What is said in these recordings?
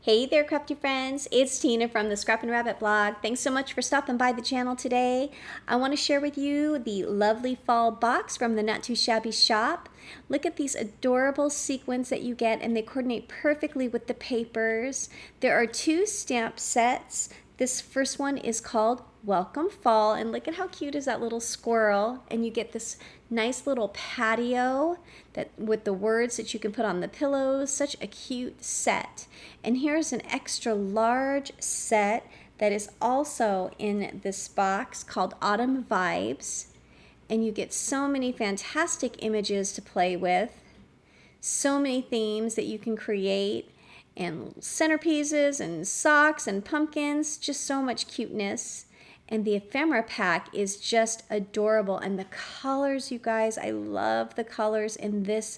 Hey there, crafty friends. It's Tina from the Scrap and Rabbit blog. Thanks so much for stopping by the channel today. I want to share with you the lovely fall box from the Not Too Shabby shop. Look at these adorable sequins that you get, and they coordinate perfectly with the papers. There are two stamp sets. This first one is called Welcome Fall, and look at how cute is that little squirrel, and you get this nice little patio that with the words that you can put on the pillows. Such a cute set. And here's an extra large set that is also in this box called Autumn Vibes, and you get so many fantastic images to play with, so many themes that you can create, and centerpieces and socks and pumpkins, just so much cuteness. And the ephemera pack is just adorable, and the colors, you guys, I love the colors in this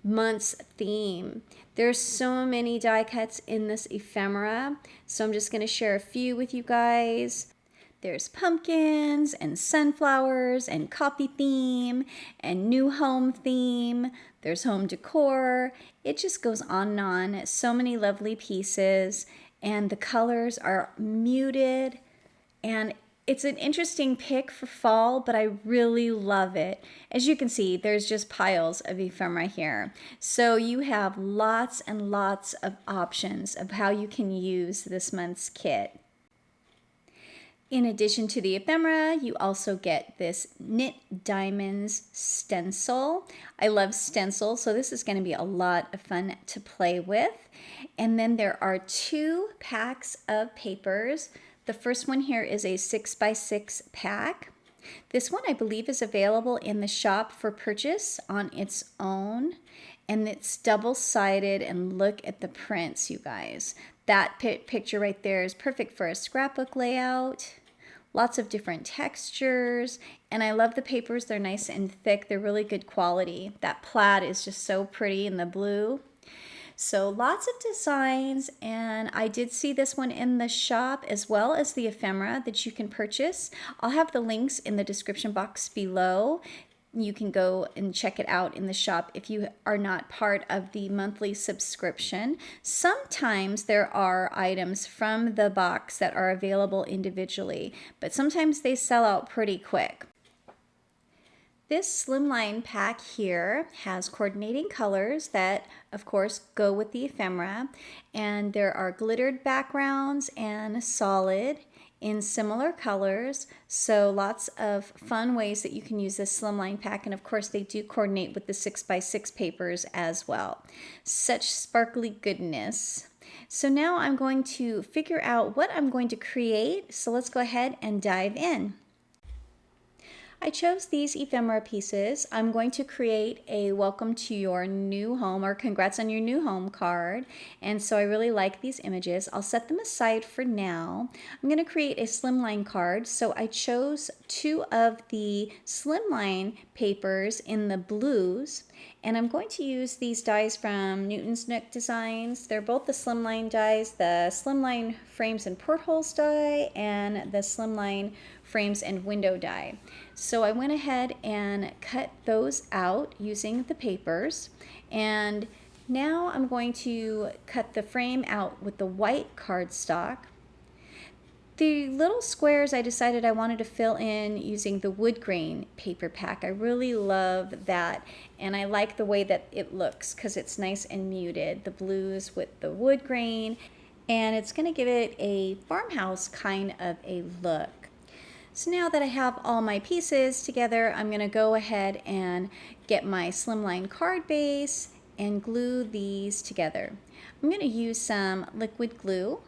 month's theme. There's so many die cuts in this ephemera, so I'm just going to share a few with you guys. There's pumpkins and sunflowers and coffee theme and new home theme. There's home decor. It just goes on and on. So many lovely pieces, and the colors are muted, and it's an interesting pick for fall, but I really love it. As you can see, there's just piles of ephemera here. So you have lots and lots of options of how you can use this month's kit. In addition to the ephemera, you also get this Knit Diamonds stencil. I love Stencil, so this is going to be a lot of fun to play with. And then there are two packs of papers. The first one here is a 6x6 pack. This one I believe is available in the shop for purchase on its own, and it's double-sided, and look at the prints, you guys. That picture right there is perfect for a scrapbook layout. Lots of different textures, and I love the papers. They're nice and thick. They're really good quality. That plaid is just so pretty in the blue. So lots of designs, and I did see this one in the shop as well as the ephemera that you can purchase. I'll have the links in the description box below. You can go and check it out in the shop if you are not part of the monthly subscription. Sometimes there are items from the box that are available individually, but sometimes they sell out pretty quick. This Slimline pack here has coordinating colors that, of course, go with the ephemera, and there are glittered backgrounds and solid in similar colors, so lots of fun ways that you can use this Slimline pack, and of course they do coordinate with the 6x6 papers as well. Such sparkly goodness. So now I'm going to figure out what I'm going to create, so let's go ahead and dive in. I chose these ephemera pieces. I'm going to create a welcome to your new home or congrats on your new home card, and so I really like these images. I'll set them aside for now. I'm going to create a slimline card, so I chose two of the slimline papers in the blues, and I'm going to use these dies from Newton's Nook Designs. They're both the slimline dies, the slimline frames and portholes die and the slimline frames and window die. So I went ahead and cut those out using the papers, and now I'm going to cut the frame out with the white cardstock. The little squares I decided I wanted to fill in using the wood grain paper pack. I really love that, and I like the way that it looks because it's nice and muted, the blues with the wood grain, and it's going to give it a farmhouse kind of a look. So now that I have all my pieces together, I'm going to go ahead and get my slimline card base and glue these together. I'm going to use some liquid glue,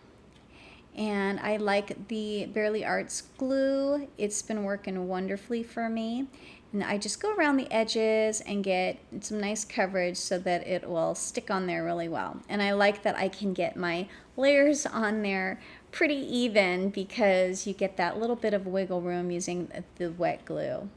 and I like the Barely Arts glue. It's been working wonderfully for me. And I just go around the edges and get some nice coverage so that it will stick on there really well. And I like that I can get my layers on there pretty even because you get that little bit of wiggle room using the wet glue.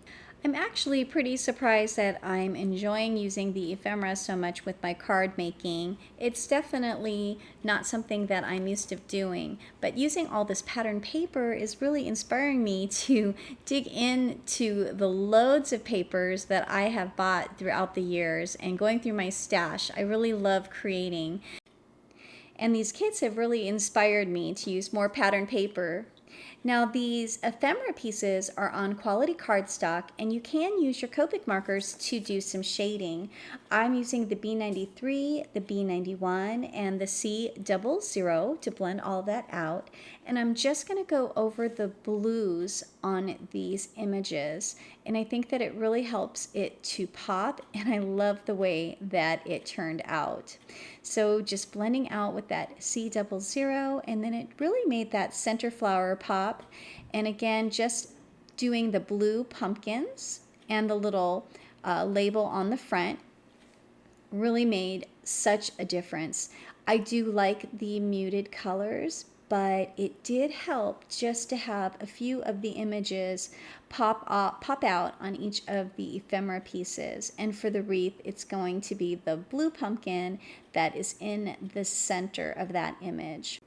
I'm actually pretty surprised that I'm enjoying using the ephemera so much with my card making. It's definitely not something that I'm used to doing, but using all this pattern paper is really inspiring me to dig into the loads of papers that I have bought throughout the years and going through my stash. I really love creating. And these kits have really inspired me to use more pattern paper. Now these ephemera pieces are on quality cardstock, and you can use your Copic markers to do some shading. I'm using the B93, the B91, and the C00 to blend all that out. And I'm just going to go over the blues on these images. And I think that it really helps it to pop, and I love the way that it turned out. So just blending out with that C00, and then it really made that center flower pop. And again, just doing the blue pumpkins and the little label on the front really made such a difference. I do like the muted colors, but it did help just to have a few of the images pop out on each of the ephemera pieces. And for the wreath, it's going to be the blue pumpkin that is in the center of that image.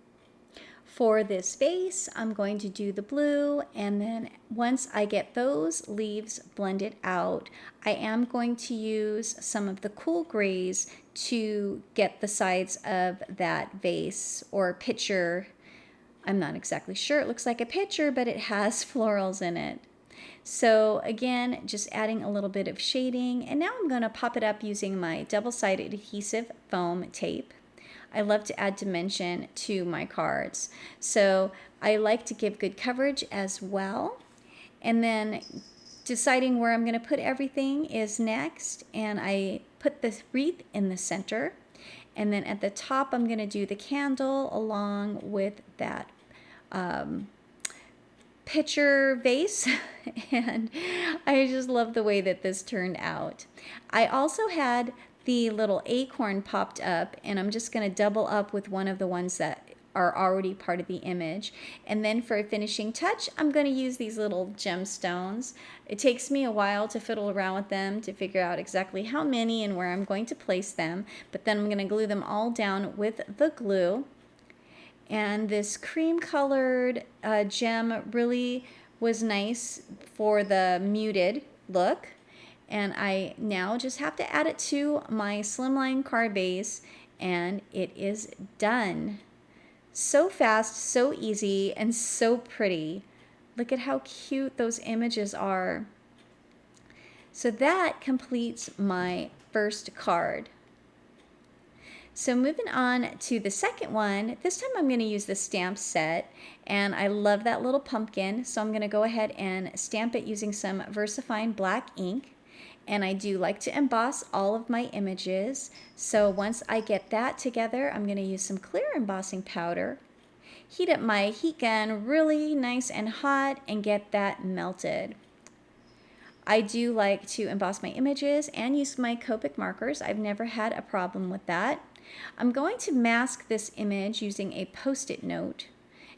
For this base, I'm going to do the blue, and then once I get those leaves blended out, I am going to use some of the cool grays to get the sides of that vase or pitcher. I'm not exactly sure. It looks like a pitcher, but it has florals in it. So again, just adding a little bit of shading, and now I'm going to pop it up using my double-sided adhesive foam tape. I love to add dimension to my cards, so I like to give good coverage as well. And then deciding where I'm going to put everything is next, and I put the wreath in the center, and then at the top I'm going to do the candle along with that pitcher vase. And I just love the way that this turned out. I also had the little acorn popped up, and I'm just going to double up with one of the ones that are already part of the image. And then for a finishing touch, I'm going to use these little gemstones. It takes me a while to fiddle around with them to figure out exactly how many and where I'm going to place them, but then I'm going to glue them all down with the glue. And this cream colored gem really was nice for the muted look. And I now just have to add it to my Slimline card base, and it is done. So fast, so easy, and so pretty. Look at how cute those images are. So that completes my first card. So moving on to the second one, this time I'm going to use the stamp set, and I love that little pumpkin, so I'm going to go ahead and stamp it using some VersaFine black ink. And I do like to emboss all of my images, so once I get that together, I'm going to use some clear embossing powder, heat up my heat gun really nice and hot, and get that melted. I do like to emboss my images and use my Copic markers. I've never had a problem with that. I'm going to mask this image using a Post-it note,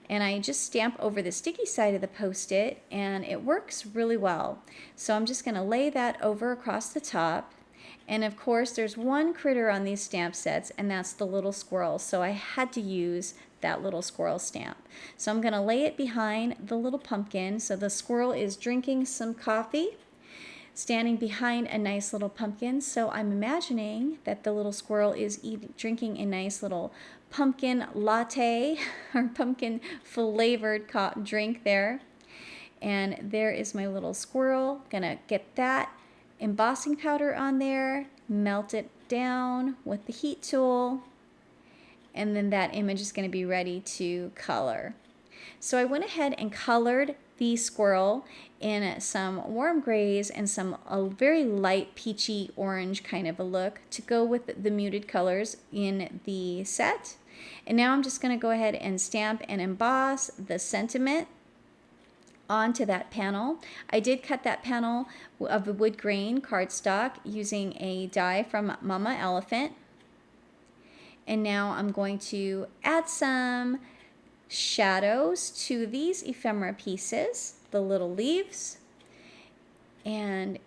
and I just stamp over the sticky side of the Post-it, and it works really well. So I'm just going to lay that over across the top. And of course, there's one critter on these stamp sets, and that's the little squirrel. So I had to use that little squirrel stamp. So I'm going to lay it behind the little pumpkin. So the squirrel is drinking some coffee, standing behind a nice little pumpkin. So I'm imagining that the little squirrel is drinking a nice little pumpkin latte or pumpkin flavored drink there. And there is my little squirrel. Gonna get that embossing powder on there, melt it down with the heat tool, and then that image is going to be ready to color. So I went ahead and colored the squirrel in some warm grays and a very light peachy orange kind of a look to go with the muted colors in the set. And now I'm just going to go ahead and stamp and emboss the sentiment onto that panel. I did cut that panel of the wood grain cardstock using a die from Mama Elephant. And now I'm going to add some shadows to these ephemera pieces, the little leaves, and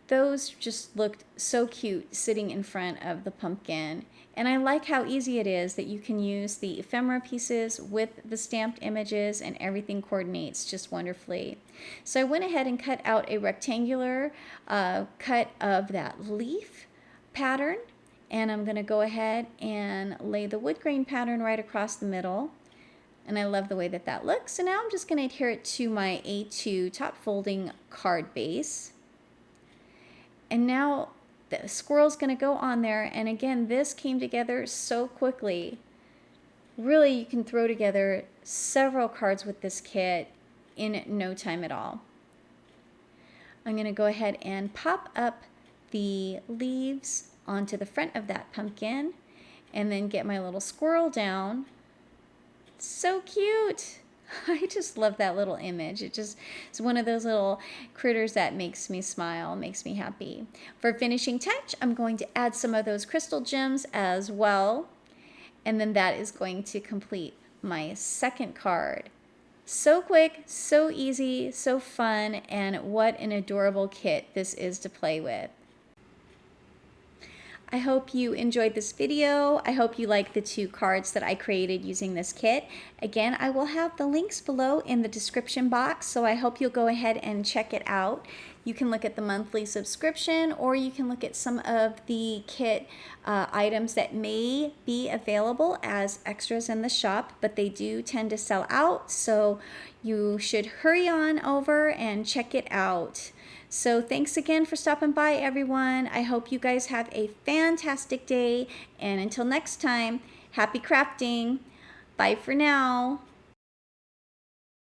those just looked so cute sitting in front of the pumpkin. And I like how easy it is that you can use the ephemera pieces with the stamped images, and everything coordinates just wonderfully. So I went ahead and cut out a rectangular cut of that leaf pattern, And I'm going to go ahead and lay the wood grain pattern right across the middle. And I love the way that that looks. And now I'm just going to adhere it to my A2 top folding card base. And now the squirrel's going to go on there. And again, this came together so quickly. Really, you can throw together several cards with this kit in no time at all. I'm going to go ahead and pop up the leaves onto the front of that pumpkin and then get my little squirrel down. So cute. I just love that little image. It's one of those little critters that makes me smile, makes me happy. For finishing touch, I'm going to add some of those crystal gems as well. And then that is going to complete my second card. So quick, so easy, so fun, and what an adorable kit this is to play with. I hope you enjoyed this video. I hope you like the 2 cards that I created using this kit. Again, I will have the links below in the description box, so I hope you'll go ahead and check it out. You can look at the monthly subscription, or you can look at some of the kit items that may be available as extras in the shop, but they do tend to sell out, so you should hurry on over and check it out. So thanks again for stopping by, everyone. I hope you guys have a fantastic day, and until next time, happy crafting. Bye for now.